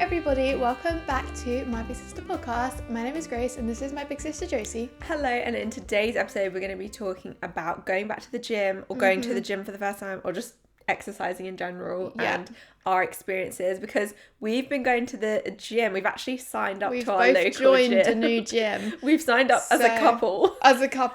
everybody, welcome back to My Big Sister Podcast. My name is Grace and this is my big sister Josie. Hello, and in today's episode we're going to be talking about going back to the gym or going to the gym for the first time or just exercising in general and our experiences, because we've been going to the gym. We've actually signed up to our local gym. We've both joined a new gym. We've signed up as a couple.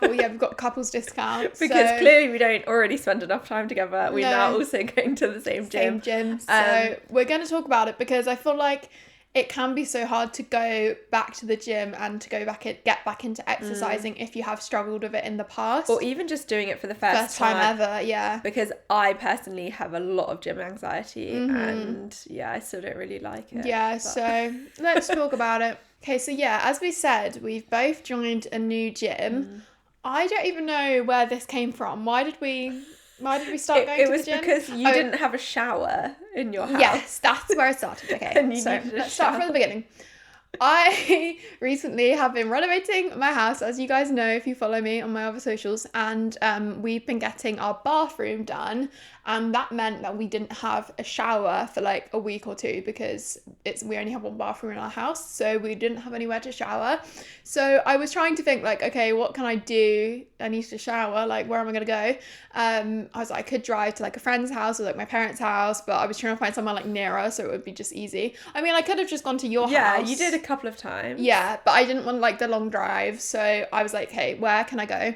We've got couples discount. Because clearly we don't already spend enough time together. We're now also going to the same gym. So we're going to talk about it because I feel like it can be so hard to go back to the gym and to get back into exercising if you have struggled with it in the past. Or even just doing it for the first time ever, yeah. Because I personally have a lot of gym anxiety and I still don't really like it. Yeah, so let's talk about it. Okay, so as we said, we've both joined a new gym. I don't even know where this came from. Why did we start going to the gym? It was because you didn't have a shower in your house. Yes, that's where it started. Okay, so let's start from the beginning. I recently have been renovating my house, as you guys know if you follow me on my other socials, and we've been getting our bathroom done, and that meant that we didn't have a shower for like a week or two because we only have one bathroom in our house, so we didn't have anywhere to shower. So I was trying to think like, okay, what can I do? I need to shower, like where am I gonna go? I was like, I could drive to like a friend's house or like my parents' house, but I was trying to find somewhere like nearer so it would be just easy. I mean, I could have just gone to your house. Yeah, you did a couple of times. Yeah, but I didn't want like the long drive, so I was like, hey, where can I go?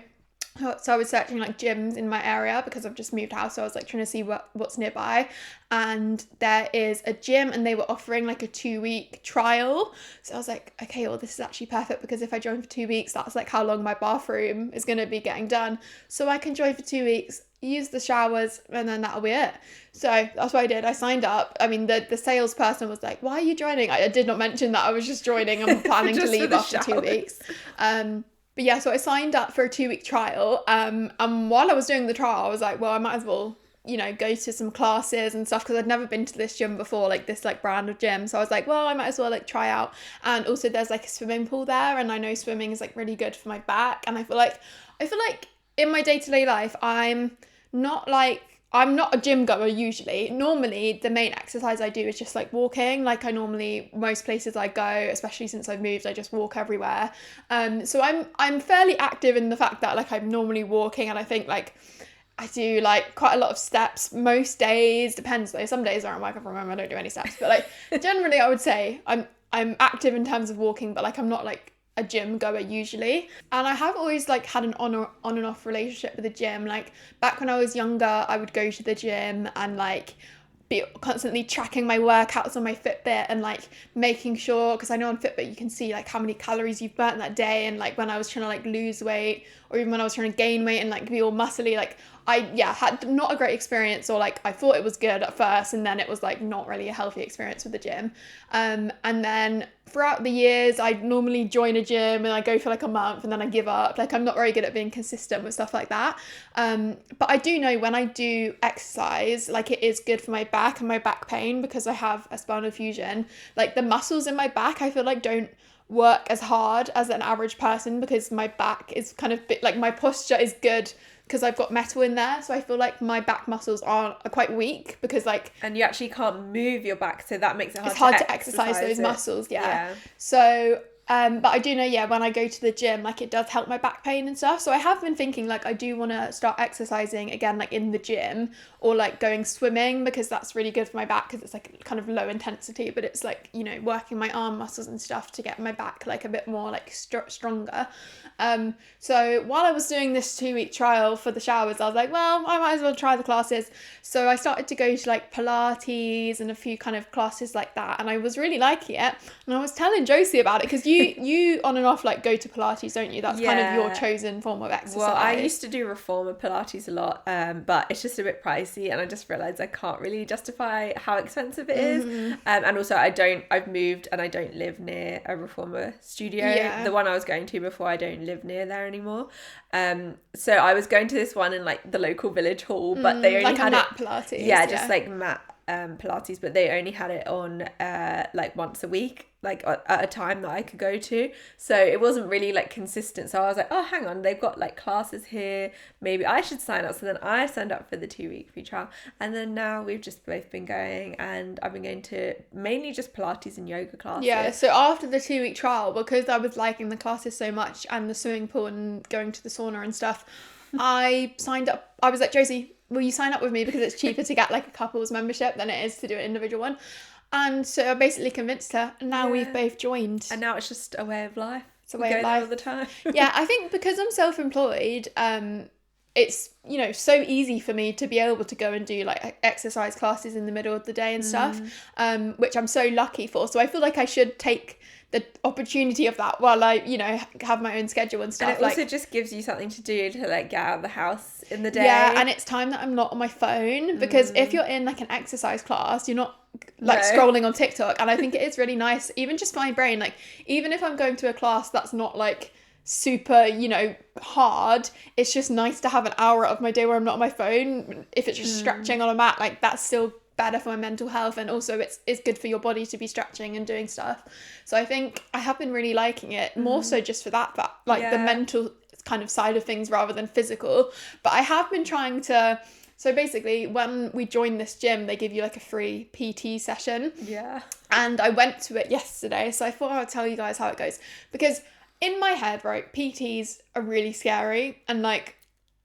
So I was searching like gyms in my area because I've just moved house, so I was like trying to see what's nearby, and there is a gym and they were offering like a 2-week trial. So I was like, okay, well this is actually perfect because if I join for 2 weeks, that's like how long my bathroom is going to be getting done. So I can join for 2 weeks, use the showers, and then that'll be it. So that's what I did. I signed up. I mean, the salesperson was like, why are you joining? I did not mention that I was just joining. I'm planning to leave after 2 weeks. But yeah, so I signed up for a 2-week trial. And while I was doing the trial, I was like, well, I might as well, go to some classes and stuff because I'd never been to this gym before, like this like brand of gym. So I was like, well, I might as well like try out. And also there's like a swimming pool there, and I know swimming is like really good for my back. And I feel like in my day-to-day life, I'm not a gym goer usually. Normally, the main exercise I do is just like walking. Like most places I go, especially since I've moved, I just walk everywhere. So I'm fairly active in the fact that like I'm normally walking, and I think like I do like quite a lot of steps most days. Depends though. Some days aren't working from home, I don't do any steps. But like generally, I would say I'm active in terms of walking, but like I'm not like a gym goer usually. And I have always like had an on and off relationship with the gym. Like back when I was younger, I would go to the gym and like be constantly tracking my workouts on my Fitbit and like making sure, because I know on Fitbit you can see like how many calories you've burnt that day, and like when I was trying to like lose weight or even when I was trying to gain weight and like be all muscly, like I had not a great experience, or like I thought it was good at first and then it was like not really a healthy experience with the gym. And then throughout the years I'd normally join a gym and I go for like a month and then I give up. Like I'm not very good at being consistent with stuff like that. But I do know when I do exercise, like it is good for my back and my back pain because I have a spinal fusion. Like the muscles in my back I feel like don't work as hard as an average person because my back is kind of like my posture is good because I've got metal in there, so I feel like my back muscles are quite weak because like... And you actually can't move your back, so that makes it hard it's hard to exercise those muscles, yeah. So, but I do know, when I go to the gym, like it does help my back pain and stuff, so I have been thinking like I do want to start exercising again, like in the gym, or like going swimming because that's really good for my back because it's like kind of low intensity, but it's like, working my arm muscles and stuff to get my back like a bit more like stronger. So while I was doing this 2-week trial for the showers, I was like, well, I might as well try the classes. So I started to go to like Pilates and a few kind of classes like that, and I was really liking it. And I was telling Josie about it because you on and off like go to Pilates, don't you? That's kind of your chosen form of exercise. Well, I used to do reformer Pilates a lot, but it's just a bit pricey, and I just realised I can't really justify how expensive it is. And also I've moved and I don't live near a reformer studio. The one I was going to before, I don't live near there anymore. So I was going to this one in like the local village hall, but they only like had a mat Pilates. Just like mat Pilates, but they only had it on like once a week, like at a time that I could go to, so it wasn't really like consistent. So I was like, oh, hang on, they've got like classes here, maybe I should sign up. So then I signed up for the 2-week free trial, and then now we've just both been going, and I've been going to mainly just Pilates and yoga classes. Yeah, so after the 2-week trial, because I was liking the classes so much and the swimming pool and going to the sauna and stuff, I signed up. I was like, Josie, will you sign up with me, because it's cheaper to get like a couple's membership than it is to do an individual one. And so I basically convinced her, and now we've both joined. And now it's just a way of life. It's a way of life all the time. Yeah, I think because I'm self-employed, it's, you know, so easy for me to be able to go and do like exercise classes in the middle of the day and stuff, which I'm so lucky for. So I feel like I should take the opportunity of that while I, you know, have my own schedule and stuff. And it also just gives you something to do to like get out of the house in the day. Yeah, and it's time that I'm not on my phone, because if you're in like an exercise class, you're not like scrolling on TikTok. And I think it is really nice, even just for my brain, like even if I'm going to a class that's not like super, you know, hard, it's just nice to have an hour of my day where I'm not on my phone. If it's just stretching on a mat, like that's still better for my mental health, and also it's good for your body to be stretching and doing stuff. So I think I have been really liking it, more so just for that like the mental kind of side of things rather than physical. But I have been trying to, so basically when we join this gym, they give you like a free PT session, and I went to it yesterday, so I thought I would tell you guys how it goes, because in my head, right, PTs are really scary, and like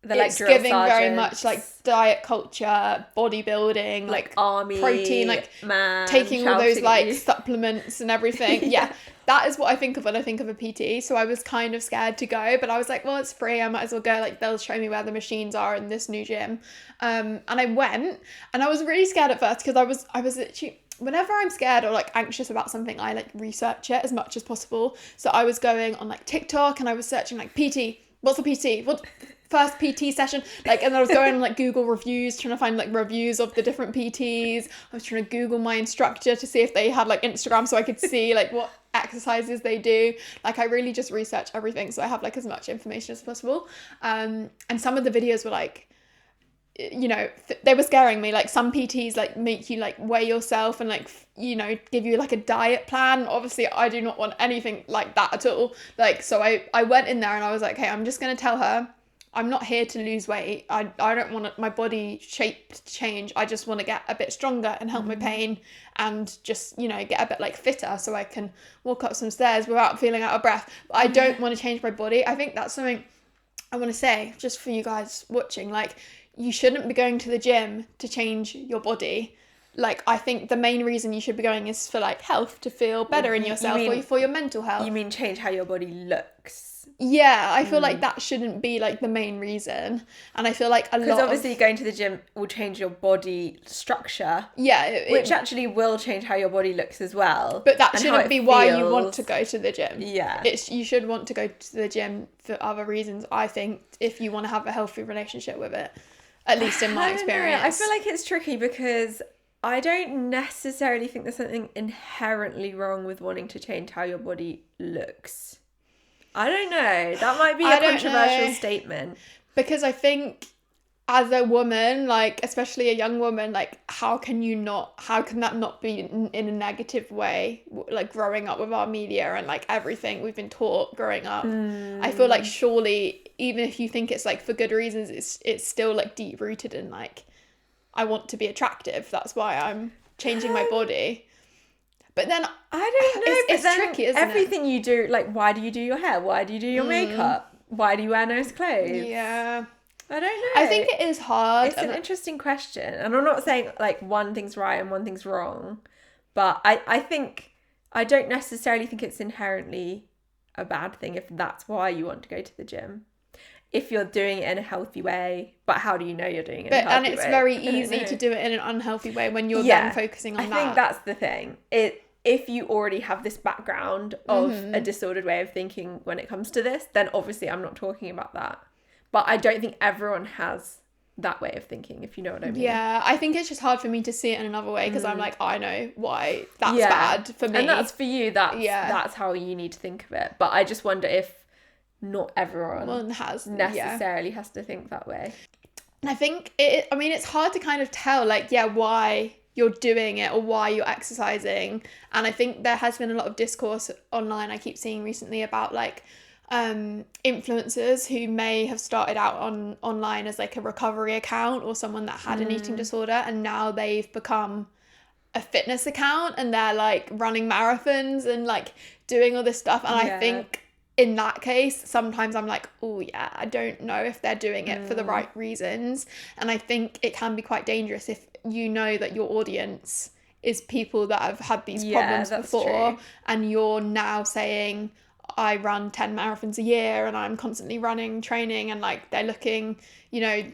they're it's like giving sergeants. Very much like diet culture, bodybuilding, like army, protein, like man, taking all those like supplements and everything. Yeah, that is what I think of when I think of a PT. So I was kind of scared to go, but I was like, well, it's free, I might as well go. Like they'll show me where the machines are in this new gym. And I went, and I was really scared at first, because I was literally, whenever I'm scared or like anxious about something, I like research it as much as possible. So I was going on like TikTok, and I was searching like PT. What's a PT? What first PT session? Like, and I was going on like Google reviews, trying to find like reviews of the different PTs. I was trying to Google my instructor to see if they had like Instagram, so I could see like what exercises they do. Like I really just research everything, so I have like as much information as possible. And some of the videos were like, you know, they were scaring me. Like some PTs like make you like weigh yourself and like, you know, give you like a diet plan. Obviously I do not want anything like that at all. Like, so I went in there and I was like, hey, I'm just going to tell her I'm not here to lose weight. I don't want my body shape to change. I just want to get a bit stronger and help my pain, and just, you know, get a bit like fitter so I can walk up some stairs without feeling out of breath. But I don't want to change my body. I think that's something I want to say just for you guys watching. Like, you shouldn't be going to the gym to change your body. Like, I think the main reason you should be going is for like health, to feel better in yourself, or for your mental health. You mean change how your body looks? Yeah, I feel like that shouldn't be like the main reason. And I feel like a lot, because obviously going to the gym will change your body structure. Yeah, which actually will change how your body looks as well. But that shouldn't be why you want to go to the gym. Yeah, you should want to go to the gym for other reasons, I think, if you want to have a healthy relationship with it. At least in my experience. I feel like it's tricky, because I don't necessarily think there's something inherently wrong with wanting to change how your body looks. I don't know. That might be a controversial statement. Because I think as a woman, like especially a young woman, like how can that not be in a negative way? Like growing up with our media and like everything we've been taught growing up. I feel like surely, even if you think it's like for good reasons, it's still like deep rooted in like, I want to be attractive. That's why I'm changing my body. But then I don't know. It's tricky, isn't it? Everything you do, like, why do you do your hair? Why do you do your makeup? Why do you wear nice clothes? Yeah. I don't know. I think it is hard. It's an interesting question. And I'm not saying like one thing's right and one thing's wrong. But I think, I don't necessarily think it's inherently a bad thing if that's why you want to go to the gym. If you're doing it in a healthy way, but how do you know you're doing it in a healthy way? And it's very easy to do it in an unhealthy way when you're then focusing on that. I think that's the thing. If you already have this background of a disordered way of thinking when it comes to this, then obviously I'm not talking about that. But I don't think everyone has that way of thinking, if you know what I mean. Yeah, I think it's just hard for me to see it in another way, because I'm like, I know why that's bad for me. And that's for you, that's how you need to think of it. But I just wonder if not everyone necessarily has to think that way. And I think it's hard to kind of tell, like, why you're doing it or why you're exercising. And I think there has been a lot of discourse online I keep seeing recently about like influencers who may have started out online as like a recovery account or someone that had an eating disorder, and now they've become a fitness account and they're like running marathons and like doing all this stuff. And I think in that case sometimes I'm like, oh yeah, I don't know if they're doing it for the right reasons. And I think it can be quite dangerous if you know that your audience is people that have had these problems before, and you're now saying, I run 10 marathons a year and I'm constantly running, training, and like they're looking, you know,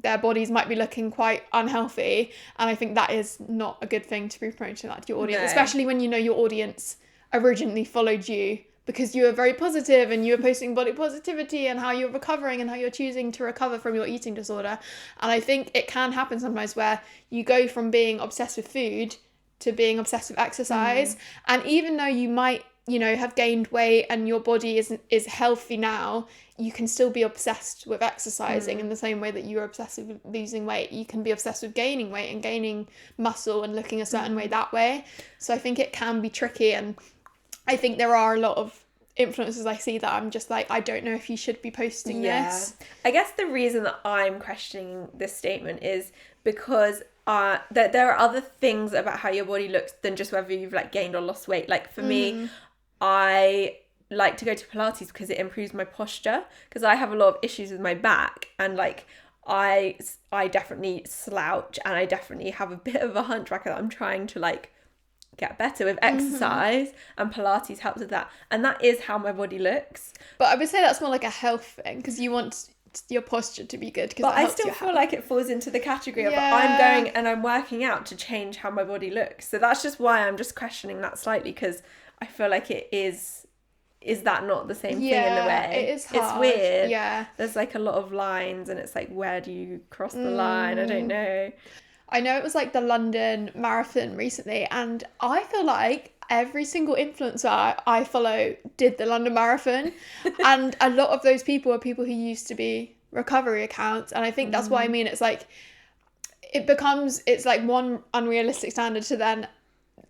their bodies might be looking quite unhealthy. And I think that is not a good thing to be promoting that to your audience, especially when you know your audience originally followed you because you were very positive and you were posting body positivity and how you're recovering and how you're choosing to recover from your eating disorder. And I think it can happen sometimes where you go from being obsessed with food to being obsessed with exercise. And even though you might, you know, have gained weight and your body is healthy now, you can still be obsessed with exercising in the same way that you're obsessed with losing weight. You can be obsessed with gaining weight and gaining muscle and looking a certain way that way. So I think it can be tricky, and I think there are a lot of influencers I see that I'm just like, I don't know if you should be posting this. I guess the reason that I'm questioning this statement is because that there are other things about how your body looks than just whether you've like gained or lost weight. Like for me, I like to go to Pilates because it improves my posture, because I have a lot of issues with my back, and like I definitely slouch and I definitely have a bit of a hunchback that I'm trying to like get better with exercise, and Pilates helps with that, and that is how my body looks. But I would say that's more like a health thing, because you want your posture to be good. But I still feel like it falls into the category of I'm going and I'm working out to change how my body looks. So that's just why I'm just questioning that slightly, because I feel like it is that not the same thing in a way? It is hard. It's weird. Yeah. There's like a lot of lines and it's like, where do you cross the line? I don't know. I know it was like the London Marathon recently, and I feel like every single influencer I follow did the London Marathon. And a lot of those people are people who used to be recovery accounts. And I think that's what I mean. It's like, it's like one unrealistic standard to then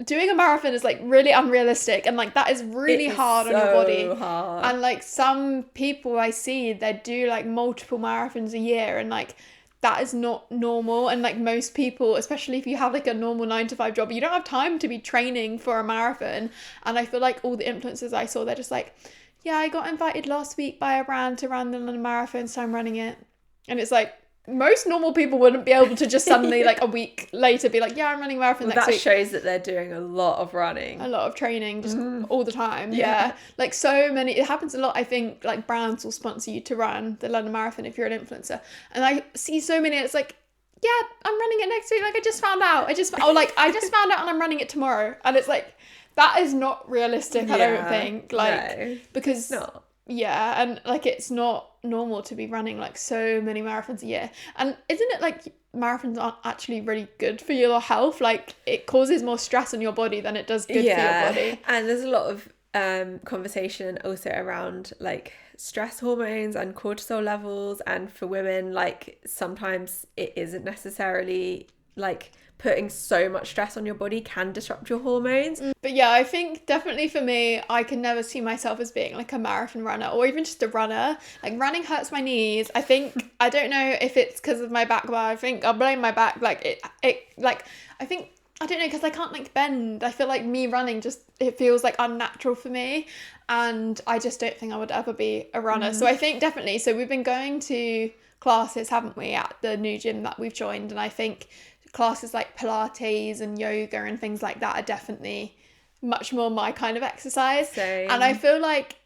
doing a marathon is like really unrealistic, and like that is really hard on your body. Hard. And like some people I see, they do like multiple marathons a year, and like that is not normal. And like most people, especially if you have like a normal 9-to-5 job, you don't have time to be training for a marathon. And I feel like all the influencers I saw, they're just like, yeah, I got invited last week by a brand to run the London Marathon, so I'm running it. And it's like, most normal people wouldn't be able to just suddenly like a week later be like, yeah, I'm running a marathon next week. That shows that they're doing a lot of running. A lot of training, just all the time. Yeah. Like so many, it happens a lot. I think like brands will sponsor you to run the London Marathon if you're an influencer. And I see so many, it's like, yeah, I'm running it next week. Like I just found out. I just found out and I'm running it tomorrow. And it's like, that is not realistic, I don't think. Like, no, because... it's not. Yeah, and like it's not normal to be running like so many marathons a year. And isn't it like marathons aren't actually really good for your health? Like it causes more stress on your body than it does good for your body. And there's a lot of conversation also around like stress hormones and cortisol levels, and for women like sometimes it isn't necessarily like putting so much stress on your body can disrupt your hormones. But yeah, I think definitely for me, I can never see myself as being like a marathon runner or even just a runner. Like running hurts my knees. I think, I don't know if it's because of my back, but I think I'll blame my back. Like it like, I think, I don't know, because I can't like bend. I feel like me running just, it feels like unnatural for me. And I just don't think I would ever be a runner. So I think definitely, so we've been going to classes, haven't we, at the new gym that we've joined. And I think classes like Pilates and yoga and things like that are definitely much more my kind of exercise. Same. And I feel like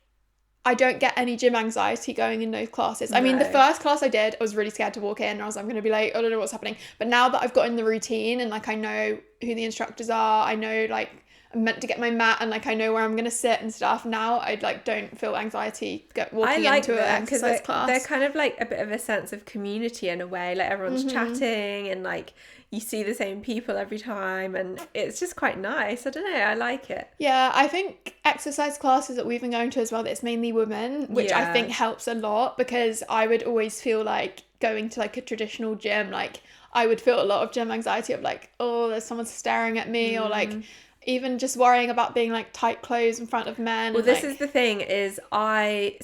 I don't get any gym anxiety going in those classes. I mean, the first class I did, I was really scared to walk in. I was like, I'm going to be late. I don't know what's happening. But now that I've got in the routine and like I know who the instructors are, I know like I'm meant to get my mat and like I know where I'm going to sit and stuff. Now I like don't feel anxiety walking into an exercise class. They're kind of like a bit of a sense of community in a way. Like everyone's chatting and like you see the same people every time, and it's just quite nice. I don't know, I like it. Yeah, I think exercise classes that we've been going to as well, it's mainly women, which I think helps a lot, because I would always feel like going to like a traditional gym, like I would feel a lot of gym anxiety of like, oh, there's someone staring at me, or like even just worrying about being like tight clothes in front of men. Well, this is the thing is I'm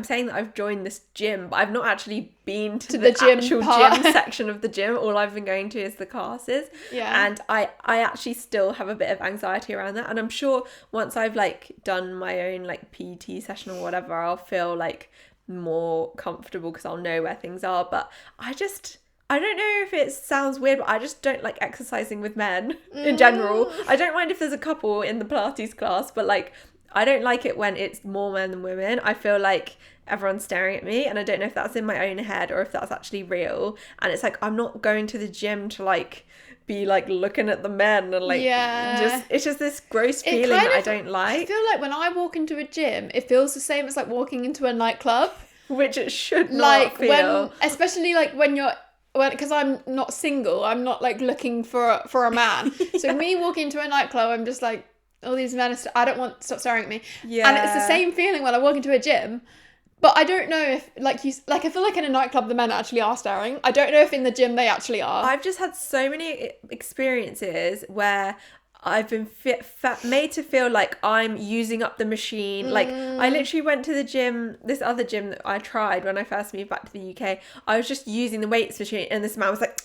saying that I've joined this gym, but I've not actually been to the actual gym section of the gym. All I've been going to is the classes. Yeah. And I actually still have a bit of anxiety around that. And I'm sure once I've like done my own like PT session or whatever, I'll feel like more comfortable because I'll know where things are. But I don't know if it sounds weird, but I just don't like exercising with men in general. I don't mind if there's a couple in the Pilates class, but like I don't like it when it's more men than women. I feel like everyone's staring at me, and I don't know if that's in my own head or if that's actually real. And it's like I'm not going to the gym to like be like looking at the men and like it's just this gross feeling that I don't like. I feel like when I walk into a gym, it feels the same as like walking into a nightclub, which it should not like feel. Especially like when you're because I'm not single, I'm not like looking for a man. So me walking into a nightclub, I'm just like, all these men I don't want to stop staring at me. Yeah. And it's the same feeling when I walk into a gym. But I don't know if I feel like in a nightclub the men actually are staring. I don't know if in the gym they actually are. I've just had so many experiences where I've been made to feel like I'm using up the machine. Like I literally went to the gym, this other gym that I tried when I first moved back to the UK. I was just using the weights machine, and this man was like,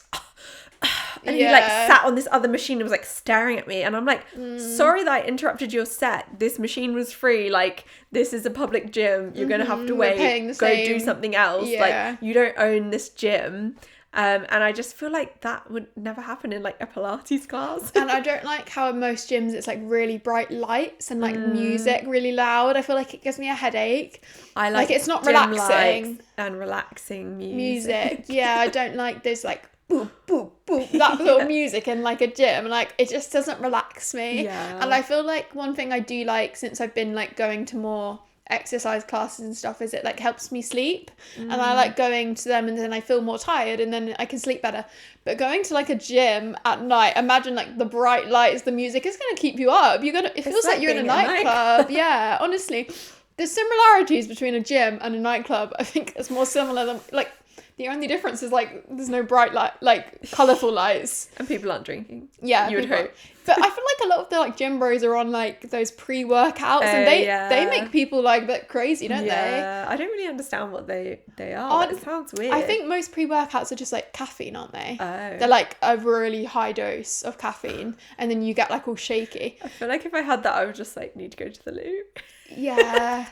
and he like sat on this other machine and was like staring at me, and I'm like, sorry that I interrupted your set. This machine was free. Like this is a public gym. You're gonna have to wait. Go do something else. Like you don't own this gym. And I just feel like that would never happen in like a Pilates class. And I don't like how in most gyms it's like really bright lights and like music really loud. I feel like it gives me a headache. I like it's not relaxing. And relaxing music. Yeah, I don't like this like boop boop boop that little music in like a gym. Like it just doesn't relax me. Yeah. And I feel like one thing I do like since I've been like going to more exercise classes and stuff is it like helps me sleep, and I like going to them, and then I feel more tired and then I can sleep better. But going to like a gym at night, imagine like the bright lights, the music is going to keep you up. It feels like you're in a nightclub. Yeah, honestly, there's similarities between a gym and a nightclub. I think it's more similar than like the only difference is like there's no bright light, like colourful lights, and people aren't drinking. Yeah, you would hope. But I feel like a lot of the like gym bros are on like those pre-workouts, and they make people like a bit crazy, don't they? Yeah, I don't really understand what they are. It sounds weird. I think most pre-workouts are just like caffeine, aren't they? Oh. They're like a really high dose of caffeine, and then you get like all shaky. I feel like if I had that, I would just like need to go to the loo. Yeah.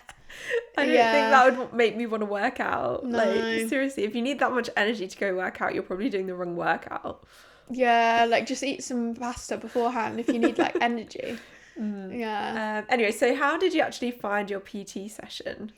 I don't think that would make me want to work out. No. Like seriously, if you need that much energy to go work out, you're probably doing the wrong workout. Yeah, like just eat some pasta beforehand if you need like energy. Yeah. Anyway, so how did you actually find your PT session?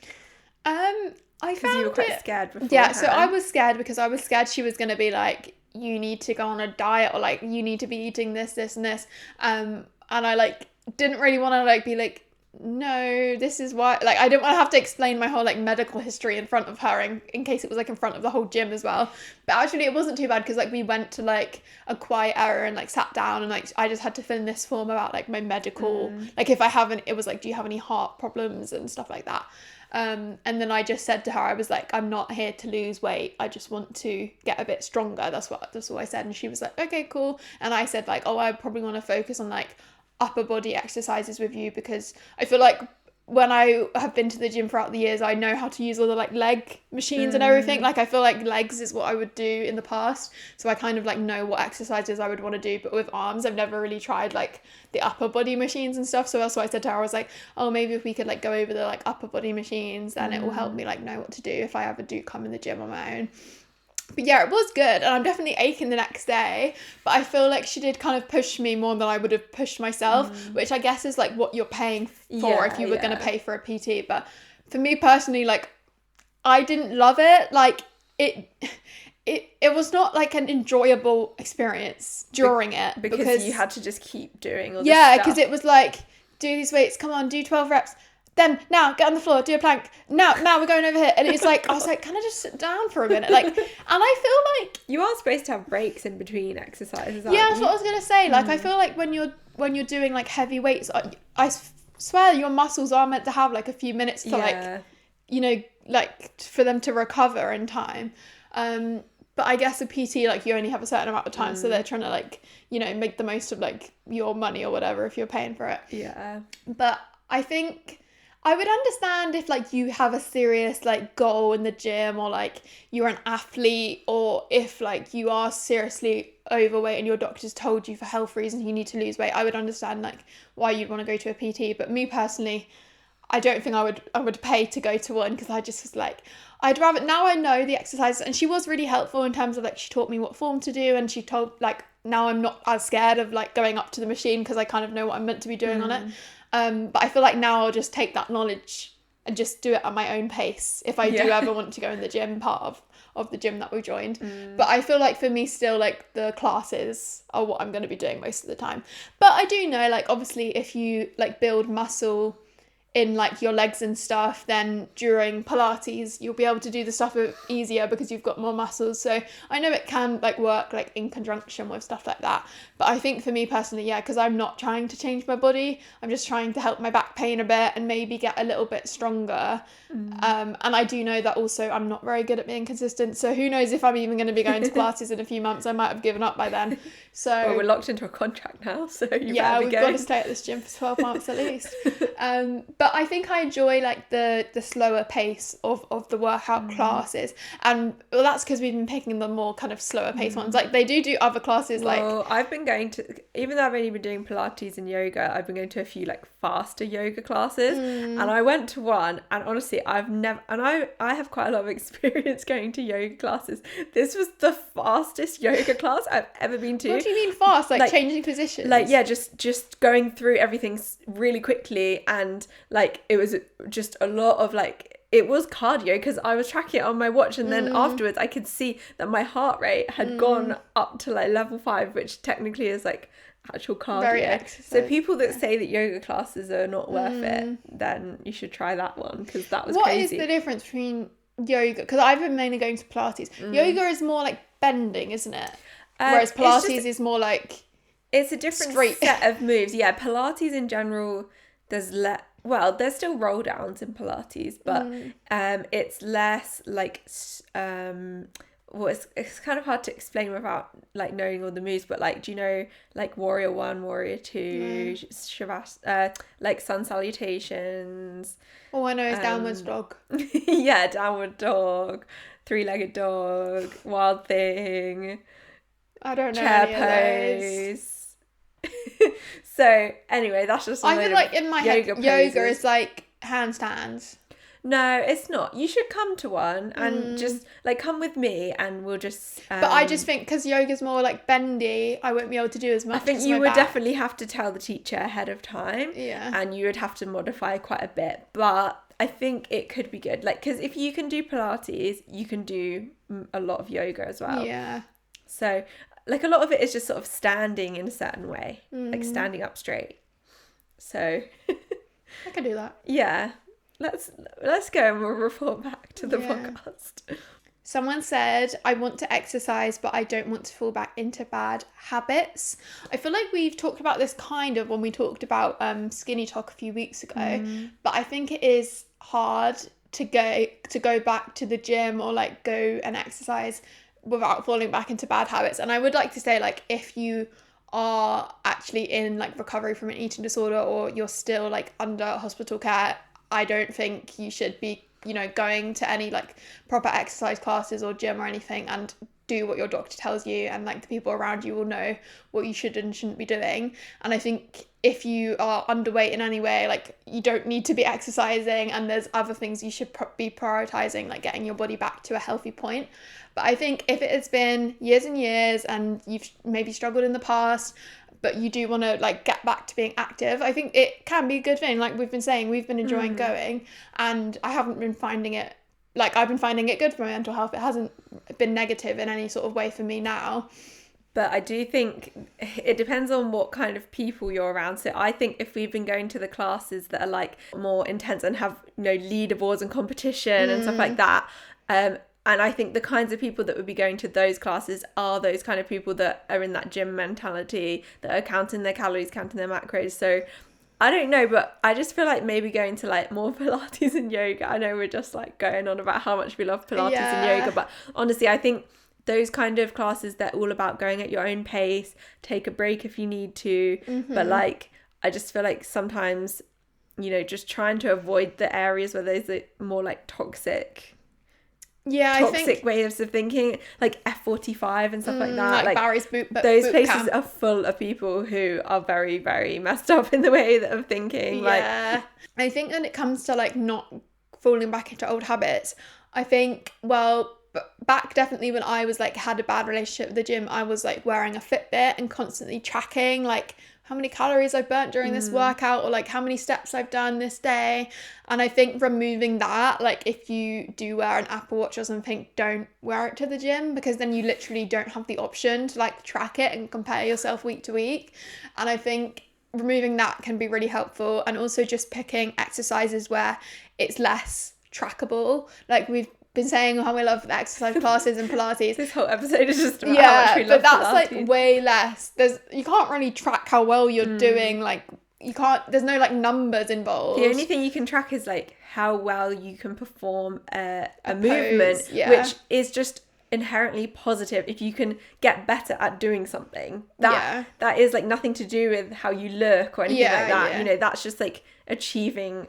I found because you were quite scared before. Yeah, so I was scared because I was scared she was going to be like, you need to go on a diet, or like you need to be eating this, this, and this. And I like didn't really want to like be like, no, this is why, like I didn't want to have to explain my whole like medical history in front of her in case it was like in front of the whole gym as well. But actually it wasn't too bad because like we went to like a quiet area and like sat down, and like I just had to fill in this form about like my medical, like if I haven't, it was like, do you have any heart problems and stuff like that. And then I just said to her, I was like, I'm not here to lose weight, I just want to get a bit stronger. That's what I said. And she was like, okay, cool. And I said like, oh, I probably want to focus on like upper body exercises with you, because I feel like when I have been to the gym throughout the years, I know how to use all the like leg machines and everything. Like I feel like legs is what I would do in the past, so I kind of like know what exercises I would want to do. But with arms, I've never really tried like the upper body machines and stuff. So that's what I said to her. I was like, oh, maybe if we could like go over the like upper body machines, then it will help me like know what to do if I ever do come in the gym on my own. But yeah, it was good, and I'm definitely aching the next day, but I feel like she did kind of push me more than I would have pushed myself, which I guess is like what you're paying for if you were going to pay for a PT. But for me personally, like I didn't love it. Like it was not like an enjoyable experience during it, because you had to just keep doing all this stuff. Because it was like, do these weights, come on, do 12 reps. Then now get on the floor, do a plank. Now we're going over here. And it's like, I was like, can I just sit down for a minute? Like, and I feel like you are supposed to have breaks in between exercises. Yeah, that's what I was gonna say. Like, I feel like when you're doing like heavy weights, I swear your muscles are meant to have like a few minutes to like, you know, like for them to recover in time. But I guess a PT, like, you only have a certain amount of time, so they're trying to, like, you know, make the most of, like, your money or whatever if you're paying for it. Yeah. But I think I would understand if, like, you have a serious, like, goal in the gym, or, like, you're an athlete, or if, like, you are seriously overweight and your doctor's told you for health reasons you need to lose weight. I would understand, like, why you'd want to go to a PT. But me personally, I don't think I would pay to go to one, because I just was like, I'd rather, now I know the exercises, and she was really helpful in terms of, like, she taught me what form to do, and she told, like, now I'm not as scared of, like, going up to the machine, because I kind of know what I'm meant to be doing on it. But I feel like now I'll just take that knowledge and just do it at my own pace if I do ever want to go in the gym, part of the gym that we joined. But I feel like for me still, like, the classes are what I'm going to be doing most of the time. But I do know, like, obviously if you, like, build muscle in, like, your legs and stuff, then during Pilates you'll be able to do the stuff easier because you've got more muscles. So I know it can, like, work, like, in conjunction with stuff like that. But I think for me personally, yeah, because I'm not trying to change my body, I'm just trying to help my back pain a bit and maybe get a little bit stronger. And I do know that also I'm not very good at being consistent, so who knows if I'm even going to be going to classes in a few months. I might have given up by then. So well, we're locked into a contract now, so you yeah, better be we've going. got to stay at this gym for 12 months at least. But I think I enjoy, like, the slower pace of the workout classes, and well, that's because we've been picking the more kind of slower pace ones. Like, they do other classes, well, like, I've been going to, even though I've only been doing Pilates and yoga, I've been going to a few, like, faster yoga classes, and I went to one, and honestly I've never, and I have quite a lot of experience going to yoga classes. This was the fastest yoga class I've ever been to. What do you mean fast? Like changing positions? Like, yeah, just going through everything really quickly, and, like, it was just a lot of, like, it was cardio because I was tracking it on my watch, and then afterwards I could see that my heart rate had gone up to, like, level 5, which technically is, like, actual cardio. Very exercise. So people that say that yoga classes are not worth it, then you should try that one, because that was crazy. What is the difference between yoga? Because I've been mainly going to Pilates. Yoga is more like bending, isn't it? Whereas Pilates is more like, it's a different set of moves. Yeah, Pilates in general, there's still roll downs in Pilates, but it's less like well, it's kind of hard to explain without, like, knowing all the moves, but, like, do you know, like, Warrior 1, Warrior 2, like, sun salutations? All I know is downwards dog. Yeah, downward dog, three-legged dog, wild thing. I don't know chair any of those. pose. So anyway, that's just I feel like in my head yoga is like handstands. No, it's not. You should come to one and just, like, come with me, and we'll just but I just think because yoga's more, like, bendy, I won't be able to do as much. I think you would definitely have to tell the teacher ahead of time, and you would have to modify quite a bit, but I think it could be good, like, because if you can do Pilates, you can do a lot of yoga as well. Yeah. So, like, a lot of it is just sort of standing in a certain way, like standing up straight. So I could do that. Yeah. Let's go, and we'll report back to the podcast. Someone said, I want to exercise, but I don't want to fall back into bad habits. I feel like we've talked about this kind of when we talked about Skinny Talk a few weeks ago, but I think it is hard to go back to the gym or, like, go and exercise without falling back into bad habits. And I would like to say, like, if you are actually in, like, recovery from an eating disorder, or you're still, like, under hospital care, I don't think you should be, you know, going to any, like, proper exercise classes or gym or anything, and do what your doctor tells you, and, like, the people around you will know what you should and shouldn't be doing. And I think if you are underweight in any way, like, you don't need to be exercising, and there's other things you should be prioritizing, like getting your body back to a healthy point. But I think if it has been years and years and you've maybe struggled in the past, but you do want to, like, get back to being active, I think it can be a good thing. Like we've been saying, we've been enjoying going, and I haven't been finding it, like, I've been finding it good for my mental health. It hasn't been negative in any sort of way for me now. But I do think it depends on what kind of people you're around. So I think if we've been going to the classes that are, like, more intense and have, you know, leaderboards and competition and stuff like that, and I think the kinds of people that would be going to those classes are those kind of people that are in that gym mentality, that are counting their calories, counting their macros. So I don't know, but I just feel like maybe going to, like, more Pilates and yoga. I know we're just, like, going on about how much we love Pilates and yoga, but honestly, I think those kind of classes, they're all about going at your own pace, take a break if you need to. But like, I just feel like sometimes, you know, just trying to avoid the areas where there's more like toxic I think ways of thinking, like F45 and stuff like that. like Barry's those places camp. are full of people who are very, very messed up in the way of thinking. Yeah. I think when it comes to like not falling back into old habits, I think, well, back definitely when I was like had a bad relationship with the gym, I was like wearing a Fitbit and constantly tracking like how many calories I've burnt during this workout, or like how many steps I've done this day. And I think removing that, like if you do wear an Apple Watch or something, don't wear it to the gym, because then you literally don't have the option to like track it and compare yourself week to week. And I think removing that can be really helpful. And also just picking exercises where it's less trackable. Like we've been saying how we love the exercise classes and Pilates. This whole episode is just about how much we love but that's Pilates. like way less. You can't really track how well you're doing. Like there's no like numbers involved. The only thing you can track is like how well you can perform a movement, pose, yeah. which is just inherently positive. If you can get better at doing something, that is like nothing to do with how you look or anything like that. You know, that's just like achieving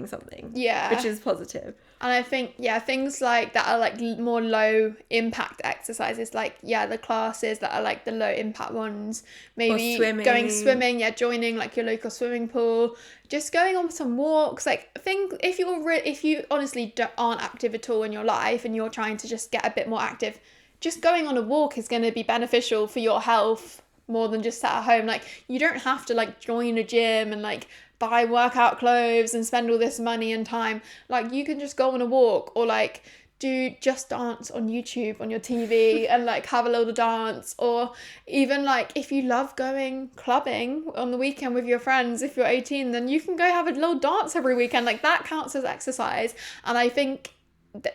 something, which is positive. And I think things like that are like more low impact exercises, like the classes that are like the low impact ones, maybe going swimming, joining like your local swimming pool, just going on some walks. Like if you honestly aren't active at all in your life and you're trying to just get a bit more active, just going on a walk is going to be beneficial for your health more than just sat at home. Like you don't have to like join a gym and like buy workout clothes and spend all this money and time. Like you can just go on a walk, or like do Just Dance on YouTube on your TV and like have a little dance. Or even like if you love going clubbing on the weekend with your friends, if you're 18, then you can go have a little dance every weekend. Like that counts as exercise. And I think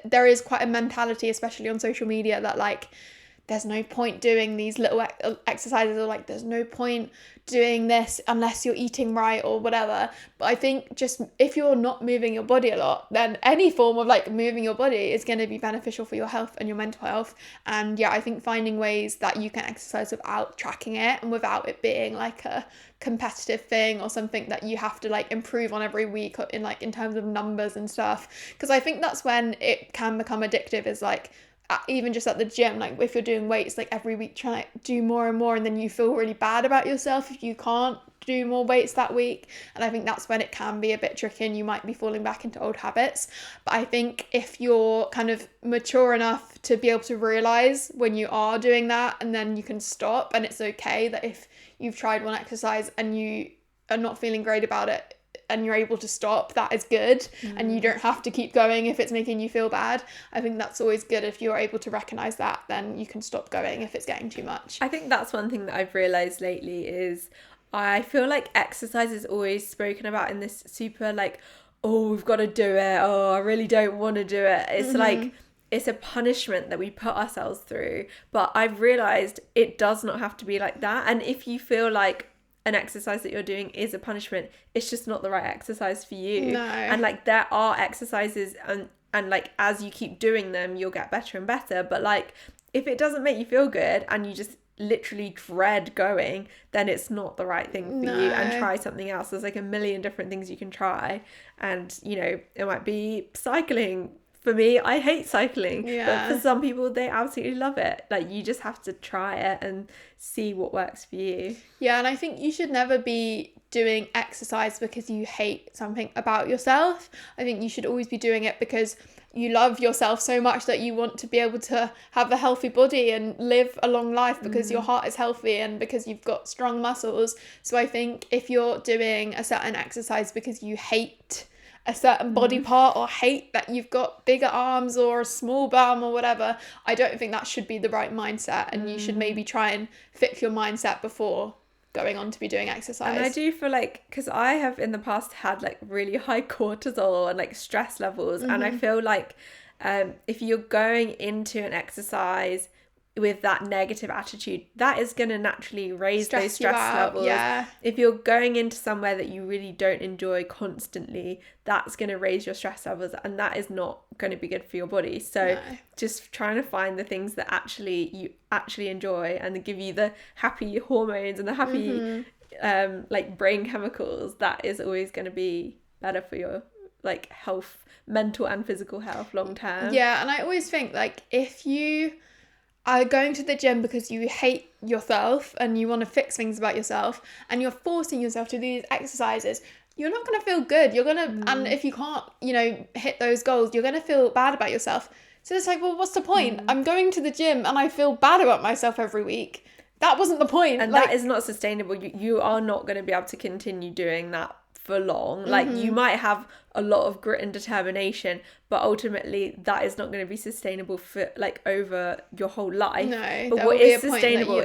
there is quite a mentality, especially on social media, that like there's no point doing these little exercises, or like there's no point doing this unless you're eating right or whatever. But I think just if you're not moving your body a lot, then any form of like moving your body is going to be beneficial for your health and your mental health. And I think finding ways that you can exercise without tracking it and without it being like a competitive thing or something that you have to like improve on every week in terms of numbers and stuff, because I think that's when it can become addictive, is like even just at the gym, like if you're doing weights like every week, trying to do more and more, and then you feel really bad about yourself if you can't do more weights that week. And I think that's when it can be a bit tricky and you might be falling back into old habits. But I think if you're kind of mature enough to be able to realize when you are doing that, and then you can stop, and it's okay that if you've tried one exercise and you are not feeling great about it and you're able to stop, that is good. And you don't have to keep going if it's making you feel bad. I think that's always good. If you're able to recognize that, then you can stop going if it's getting too much. I think that's one thing that I've realized lately is I feel like exercise is always spoken about in this super like, oh, we've got to do it, oh, I really don't want to do it. It's like it's a punishment that we put ourselves through. But I've realized it does not have to be like that. And if you feel like an exercise that you're doing is a punishment, it's just not the right exercise for you. No. And like there are exercises and like as you keep doing them, you'll get better and better. But like if it doesn't make you feel good and you just literally dread going, then it's not the right thing for you. And try something else. There's like a million different things you can try. And you know, it might be cycling. For me, I hate cycling, but for some people, they absolutely love it. Like, you just have to try it and see what works for you. Yeah, and I think you should never be doing exercise because you hate something about yourself. I think you should always be doing it because you love yourself so much that you want to be able to have a healthy body and live a long life because your heart is healthy and because you've got strong muscles. So I think if you're doing a certain exercise because you hate a certain body part or hate that you've got bigger arms or a small bum or whatever, I don't think that should be the right mindset, and you should maybe try and fix your mindset before going on to be doing exercise. And I do feel like, because I have in the past had like really high cortisol and like stress levels, and I feel like if you're going into an exercise with that negative attitude, that is going to naturally raise those stress levels. Yeah. If you're going into somewhere that you really don't enjoy constantly, that's going to raise your stress levels, and that is not going to be good for your body. So just trying to find the things that you actually enjoy and give you the happy hormones and the happy like brain chemicals, that is always going to be better for your like health, mental and physical health long term. Yeah, and I always think like if you are going to the gym because you hate yourself and you want to fix things about yourself and you're forcing yourself to do these exercises, you're not going to feel good. You're going to, and if you can't, you know, hit those goals, you're going to feel bad about yourself. So it's like, well, what's the point? I'm going to the gym and I feel bad about myself every week. That wasn't the point. And that is not sustainable. You are not going to be able to continue doing that for long. Like you might have a lot of grit and determination, but ultimately that is not going to be sustainable for like over your whole life. No, but what is sustainable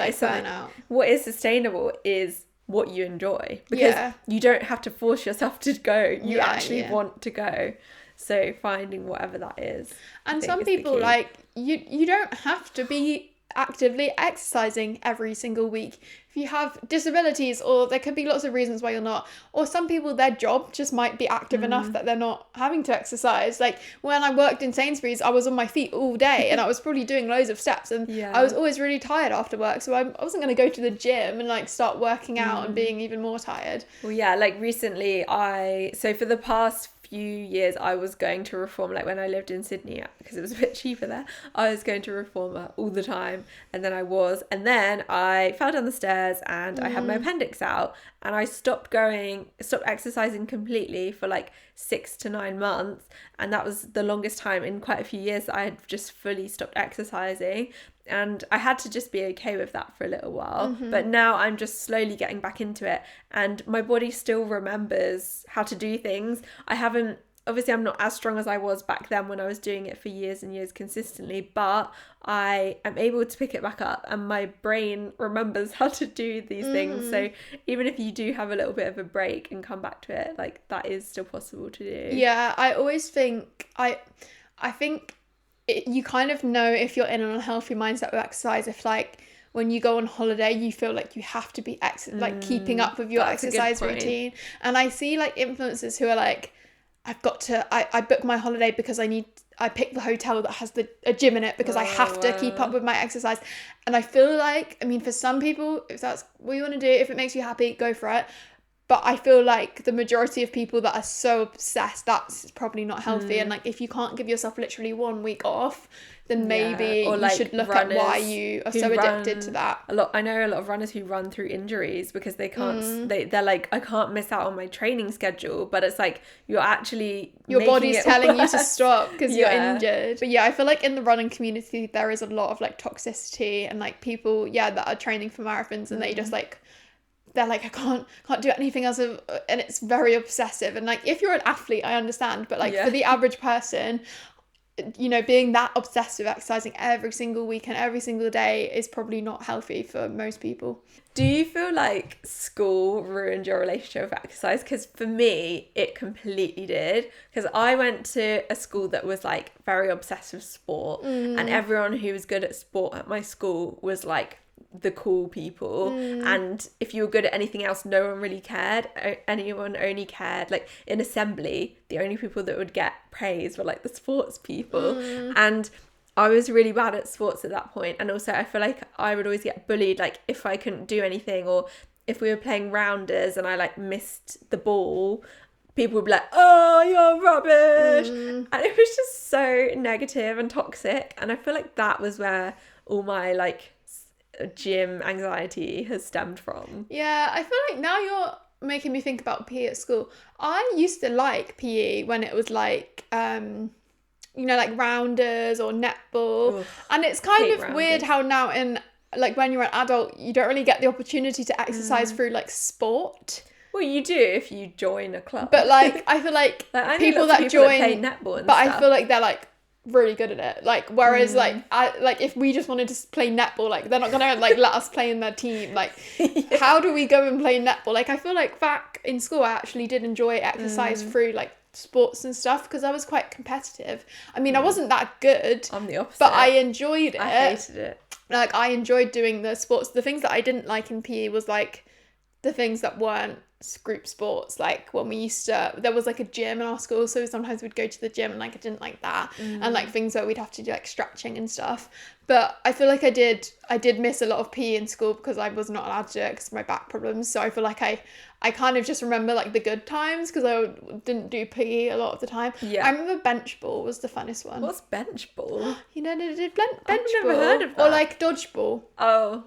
is what you enjoy, because you don't have to force yourself to go. You actually want to go. So finding whatever that is. And some people like you don't have to be actively exercising every single week. If you have disabilities, or there could be lots of reasons why you're not, or some people, their job just might be active enough that they're not having to exercise. Like when I worked in Sainsbury's, I was on my feet all day and I was probably doing loads of steps, and I was always really tired after work, so I wasn't going to go to the gym and like start working out and being even more tired. Well, yeah, like recently so for the past few years I was going to Reformer, like when I lived in Sydney, because it was a bit cheaper there, I was going to Reformer all the time, and then I fell down the stairs and I had my appendix out, and I stopped exercising completely for like 6 to 9 months, and that was the longest time in quite a few years that I had just fully stopped exercising. And I had to just be okay with that for a little while. But now I'm just slowly getting back into it. And my body still remembers how to do things. Obviously I'm not as strong as I was back then when I was doing it for years and years consistently. But I am able to pick it back up. And my brain remembers how to do these things. So even if you do have a little bit of a break and come back to it, like that is still possible to do. Yeah, I always think, I think... you kind of know if you're in an unhealthy mindset with exercise if like when you go on holiday you feel like you have to be like keeping up with your exercise routine. And I see like influencers who are like, I book my holiday because I pick the hotel that has a gym in it because I have to keep up with my exercise. And I feel like, I mean, for some people, if that's what you want to do, if it makes you happy, go for it. But I feel like the majority of people that are so obsessed, that's probably not healthy. And like, if you can't give yourself literally 1 week off, then maybe you should look at why you are so addicted to that. I know a lot of runners who run through injuries because they can't, they're like, I can't miss out on my training schedule. But it's like, your body's telling you to stop because you're injured. But yeah, I feel like in the running community, there is a lot of like toxicity and like people, that are training for marathons and they just like, they're like, I can't do anything else, and it's very obsessive. And like, if you're an athlete, I understand, but like for the average person, you know, being that obsessed with exercising every single week and every single day is probably not healthy for most people. Do you feel like school ruined your relationship with exercise? Because for me, it completely did. Because I went to a school that was like very obsessed with sport, and everyone who was good at sport at my school was like the cool people, and if you were good at anything else, no one really cared. Anyone only cared, like in assembly, the only people that would get praise were like the sports people. And I was really bad at sports at that point, and also I feel like I would always get bullied, like if I couldn't do anything, or if we were playing rounders and I like missed the ball, people would be like, oh, you're rubbish. And it was just so negative and toxic, and I feel like that was where all my like gym anxiety has stemmed from. Yeah, I feel like now you're making me think about PE at school. I used to like PE when it was like you know, like rounders or netball. And it's kind of weird how now in like when you're an adult you don't really get the opportunity to exercise through like sport. Well, you do if you join a club. But like I feel like people that join play netball and but stuff. I feel like they're like really good at it, like whereas like if we just wanted to play netball, like they're not gonna like let us play in their team, like how do we go and play netball? Like I feel like back in school I actually did enjoy exercise through like sports and stuff because I was quite competitive. I mean I wasn't that good. I'm the opposite, but I enjoyed it. I hated it. Like, I enjoyed doing the sports. The things that I didn't like in PE was like the things that weren't group sports, like when we used to, there was like a gym in our school, so sometimes we'd go to the gym, and like I didn't like that. And like things where we'd have to do like stretching and stuff. But I feel like I did miss a lot of PE in school because I was not allowed to do it because of my back problems. So I feel like I kind of just remember like the good times because I didn't do PE a lot of the time. Yeah. I remember bench ball was the funnest one. What's bench ball? You know, they did bench I've ball. never heard of that. Or like dodgeball. Oh.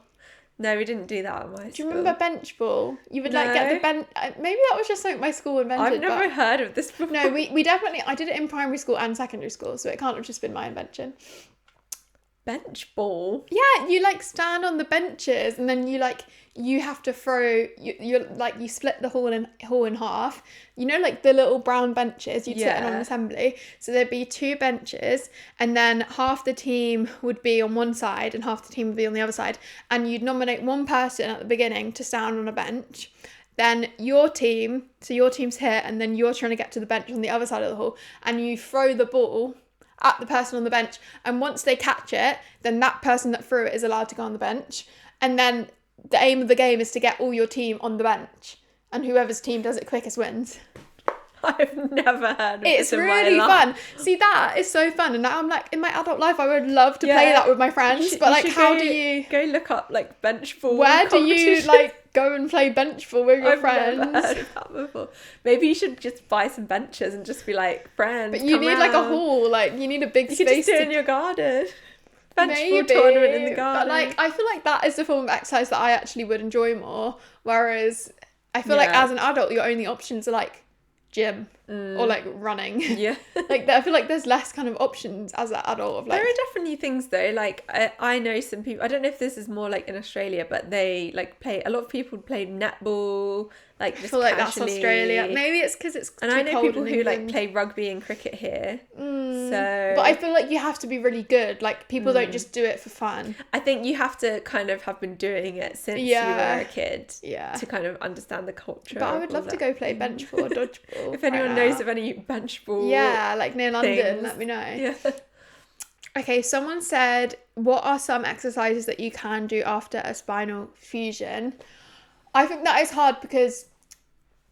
No, we didn't do that at my school. Do you remember bench ball? You would like get the bench. Maybe that was just like my school invented. I've never heard of this before. No, we definitely. I did it in primary school and secondary school, so it can't have just been my invention. Bench ball? Yeah, you like stand on the benches, and then you have to throw. You split the hall in half. You know, like the little brown benches you'd sit in on assembly. So there'd be 2 benches, and then half the team would be on one side and half the team would be on the other side. And you'd nominate one person at the beginning to stand on a bench. Then your team's here, and then you're trying to get to the bench on the other side of the hall, and you throw the ball at the person on the bench, and once they catch it, then that person that threw it is allowed to go on the bench. And then the aim of the game is to get all your team on the bench, and whoever's team does it quickest wins. I've never heard of It's this in really my life. fun. See, that is so fun, and now I'm like, in my adult life I would love to play that with my friends, but like, how do you go look up like bench ball? Where do you like go and play bench ball with your friends? I've never heard of that before. Maybe you should just buy some benches and just be like, friends, but you need like a hall, like you need a big you space. You could just do it in your garden. Bench Maybe, ball tournament in the garden. But like, I feel like that is the form of exercise that I actually would enjoy more. Whereas I feel like as an adult, your only options are like gym or like running. Yeah. Like I feel like there's less kind of options as an adult of like. There are definitely things though, like I know some people, I don't know if this is more like in Australia, but they like play, a lot of people play netball, like just I feel like casually. that's Australia. Maybe it's because it's and too I know cold people in who like England. play rugby and cricket here. So but I feel like you have to be really good. Like people don't just do it for fun. I think you have to kind of have been doing it since you were a kid to kind of understand the culture. But I would love to go play bench ball or dodgeball. If anyone knows of any bench ball like near London, things, let me know. Yeah. Okay, someone said, what are some exercises that you can do after a spinal fusion? I think that is hard because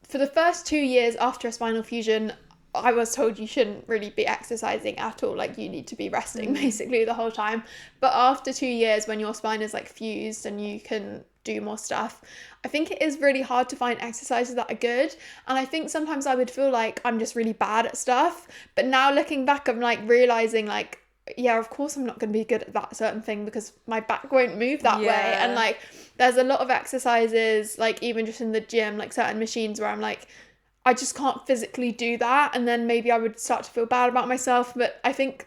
for the first 2 years after a spinal fusion, I was told you shouldn't really be exercising at all. Like you need to be resting basically the whole time. But after 2 years, when your spine is like fused and you can do more stuff, I think it is really hard to find exercises that are good. And I think sometimes I would feel like I'm just really bad at stuff. But now looking back, I'm like realizing like, yeah, of course I'm not going to be good at that certain thing because my back won't move that way. And like there's a lot of exercises, like even just in the gym, like certain machines where I'm like, I just can't physically do that, and then maybe I would start to feel bad about myself. But I think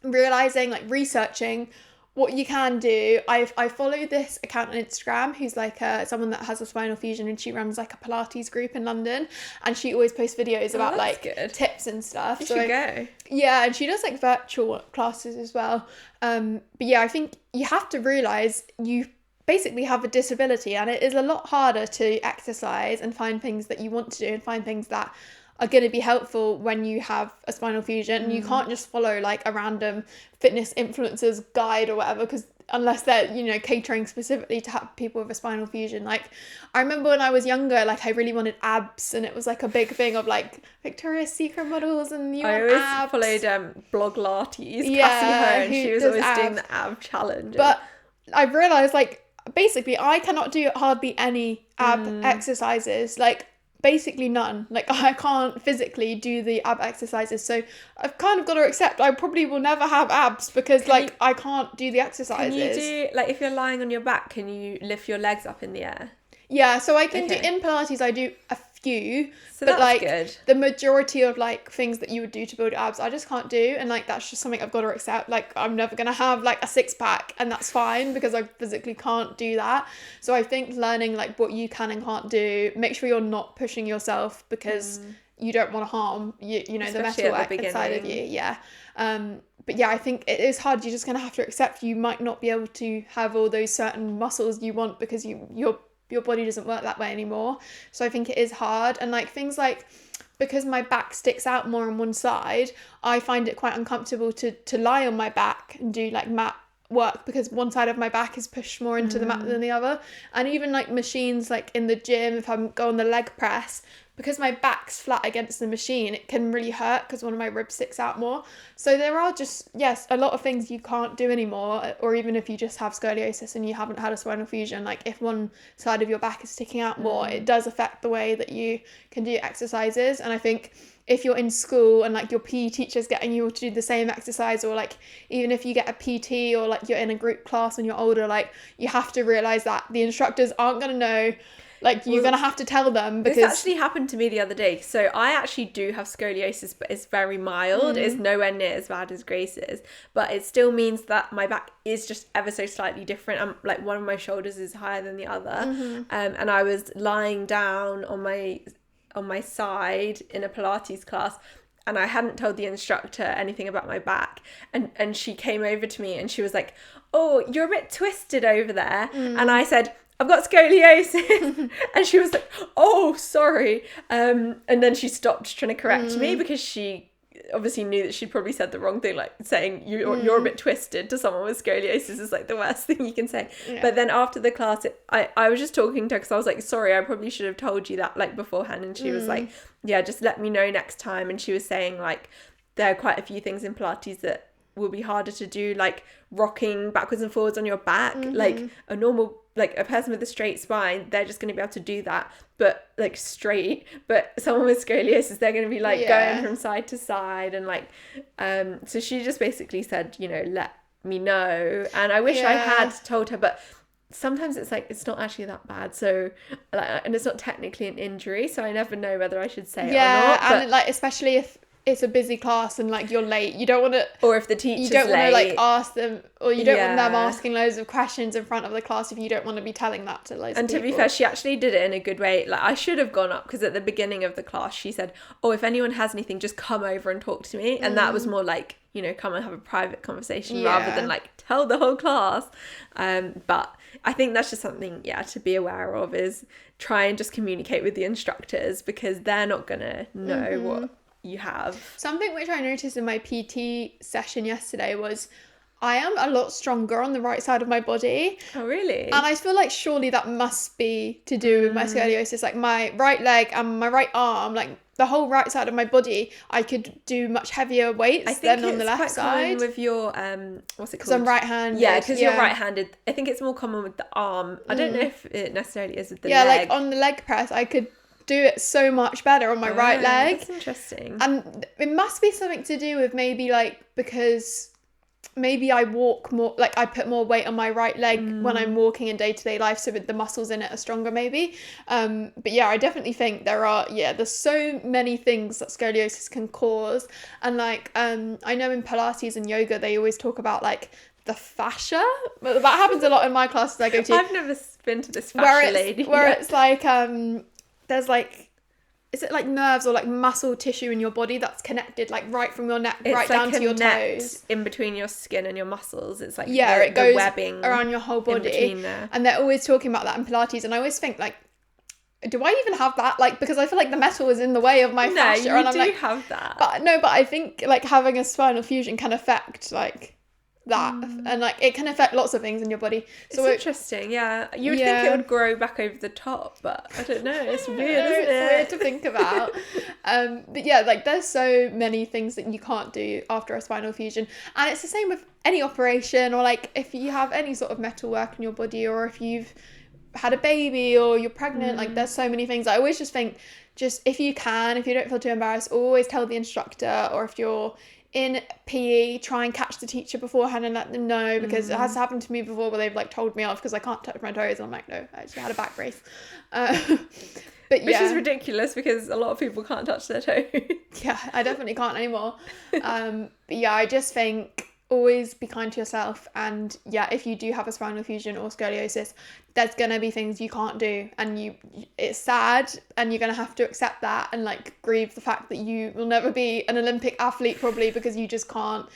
realizing, like researching what you can do, I follow this account on Instagram who's like someone that has a spinal fusion, and she runs like a Pilates group in London, and she always posts videos about like tips and stuff. You should go. Yeah, and she does like virtual classes as well. But yeah, I think you have to realize you basically have a disability, and it is a lot harder to exercise and find things that you want to do and find things that are going to be helpful when you have a spinal fusion. You can't just follow like a random fitness influencer's guide or whatever, because unless they're, you know, catering specifically to have people with a spinal fusion. Like I remember when I was younger, like I really wanted abs, and it was like a big thing of like Victoria's Secret models, and you want abs. I always followed Blog Larty's Cassie Hearn. She was always doing the ab challenge. But I've realised like basically I cannot do hardly any ab exercises, like basically none. Like I can't physically do the ab exercises, so I've kind of got to accept I probably will never have abs because I can't do the exercises. Can you do, like if you're lying on your back, can you lift your legs up in the air? Yeah, so I can do in Pilates, I do a few, so but that's like good. The majority of like things that you would do to build abs, I just can't do, and like that's just something I've got to accept. Like I'm never gonna have like a 6-pack, and that's fine because I physically can't do that. So I think learning like what you can and can't do, make sure you're not pushing yourself because you don't want to harm you know, especially the metalwork inside of you. Yeah. But yeah, I think it is hard. You're just gonna have to accept you might not be able to have all those certain muscles you want because your body doesn't work that way anymore. So I think it is hard. And like things like, because my back sticks out more on one side, I find it quite uncomfortable to lie on my back and do like mat work because one side of my back is pushed more into the mat than the other. And even like machines like in the gym, if I'm going the leg press, because my back's flat against the machine, it can really hurt because one of my ribs sticks out more. So there are just, yes, a lot of things you can't do anymore. Or even if you just have scoliosis and you haven't had a spinal fusion, like if one side of your back is sticking out more, it does affect the way that you can do exercises. And I think if you're in school and like your PE teacher's getting you to do the same exercise, or like even if you get a PT or like you're in a group class when you're older, like you have to realize that the instructors aren't going to know. Like, you're going to have to tell them because... This actually happened to me the other day. So I actually do have scoliosis, but it's very mild. It's nowhere near as bad as Grace's. But it still means that my back is just ever so slightly different. Like, one of my shoulders is higher than the other. And I was lying down on my side in a Pilates class, and I hadn't told the instructor anything about my back. And she came over to me and she was like, oh, you're a bit twisted over there. And I said... I've got scoliosis. And she was like, oh, sorry. And then she stopped trying to correct me because she obviously knew that she'd probably said the wrong thing, like saying you're a bit twisted to someone with scoliosis is like the worst thing you can say. But then after the class, I was just talking to her because I was like, sorry, I probably should have told you that like beforehand. And she was like, yeah, just let me know next time. And she was saying like, there are quite a few things in Pilates that will be harder to do, like rocking backwards and forwards on your back. Like a person with a straight spine, they're just going to be able to do that, but like straight. But someone with scoliosis, they're going to be like going from side to side, and like so she just basically said, you know, let me know. And I wish I had told her, but sometimes it's like it's not actually that bad, so like, and it's not technically an injury, so I never know whether I should say it or not. And like especially if it's a busy class and like you're late, you don't want to, or if the teacher's you don't want to like ask them, or you don't want them Yeah. asking loads of questions in front of the class if you don't want to be telling that to loads And of people. to be fair, she actually did it in a good way. Like, I should have gone up, because at the beginning of the class she said, oh, if anyone has anything, just come over and talk to me. And that was more like, you know, come and have a private conversation rather than like tell the whole class. But I think that's just something to be aware of, is try and just communicate with the instructors, because they're not gonna know what you have. Something which I noticed in my PT session yesterday was I am a lot stronger on the right side of my body. Oh, really? And I feel like surely that must be to do with my scoliosis. Like my right leg and my right arm, like the whole right side of my body, I could do much heavier weights than on the left side. With your what's it called? Because I'm right-handed. Yeah, because you're right-handed. I think it's more common with the arm. I don't know if it necessarily is with the leg. Yeah, like on the leg press, I could do it so much better on my right leg. That's interesting. And it must be something to do with maybe like, because maybe I walk more, like I put more weight on my right leg when I'm walking in day-to-day life, so the muscles in it are stronger maybe. But yeah, I definitely think there's so many things that scoliosis can cause. And like I know in Pilates and yoga they always talk about like the fascia, but that happens a lot in my classes I go to. I've never been to this fascia lady where yet. it's like there's like, is it like nerves or like muscle tissue in your body that's connected like right from your neck right down to your toes, in between your skin and your muscles. It's like it goes the webbing around your whole body in between there. And they're always talking about that in Pilates, and I always think like, do I even have that? Like, because I feel like the metal is in the way of my fascia. No, and I'm do like, have that. But I think like having a spinal fusion can affect like that, and like it can affect lots of things in your body. So it's interesting. You would think it would grow back over the top, but I don't know, it's weird, isn't it? It's weird to think about. But yeah, like there's so many things that you can't do after a spinal fusion, and it's the same with any operation, or like if you have any sort of metal work in your body, or if you've had a baby or you're pregnant, like there's so many things. I always just think, just if you don't feel too embarrassed, always tell the instructor, or if you're in PE, try and catch the teacher beforehand and let them know, because it has happened to me before where they've like told me off because I can't touch my toes, and I'm like, no, I actually had a back brace. But which is ridiculous, because a lot of people can't touch their toes. Yeah, I definitely can't anymore. But yeah, I just think always be kind to yourself, and yeah, if you do have a spinal fusion or scoliosis, there's gonna be things you can't do, and it's sad, and you're gonna have to accept that and like grieve the fact that you will never be an Olympic athlete probably, because you just can't,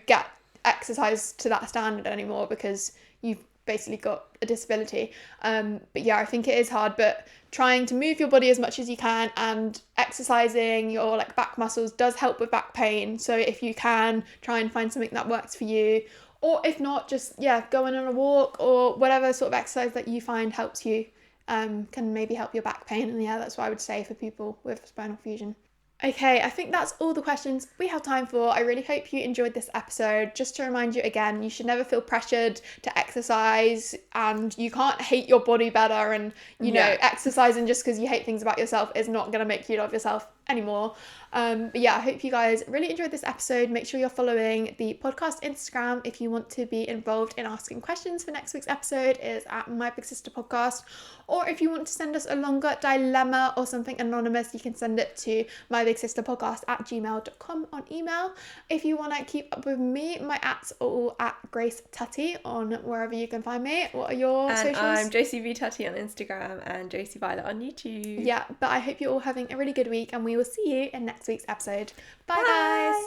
get exercise to that standard anymore because you've basically got a disability. But yeah, I think it is hard, but trying to move your body as much as you can and exercising your like back muscles does help with back pain. So if you can, try and find something that works for you. Or if not, just, going on a walk or whatever sort of exercise that you find helps you, can maybe help your back pain. And that's what I would say for people with spinal fusion. Okay, I think that's all the questions we have time for. I really hope you enjoyed this episode. Just to remind you again, you should never feel pressured to exercise, and you can't hate your body better, and exercising just because you hate things about yourself is not going to make you love yourself anymore. But I hope you guys really enjoyed this episode. Make sure you're following the podcast Instagram if you want to be involved in asking questions for next week's episode. Is at mybigsisterpodcast. Or if you want to send us a longer dilemma or something anonymous, you can send it to mybigsisterpodcast@gmail.com on email. If you want to keep up with me, my ats are all at Grace Tutty on wherever you can find me. What are your socials? I'm Josie V Tutty on Instagram and Josie Violet on YouTube. Yeah, but I hope you're all having a really good week, and we will see you in next week's episode. Bye. Guys.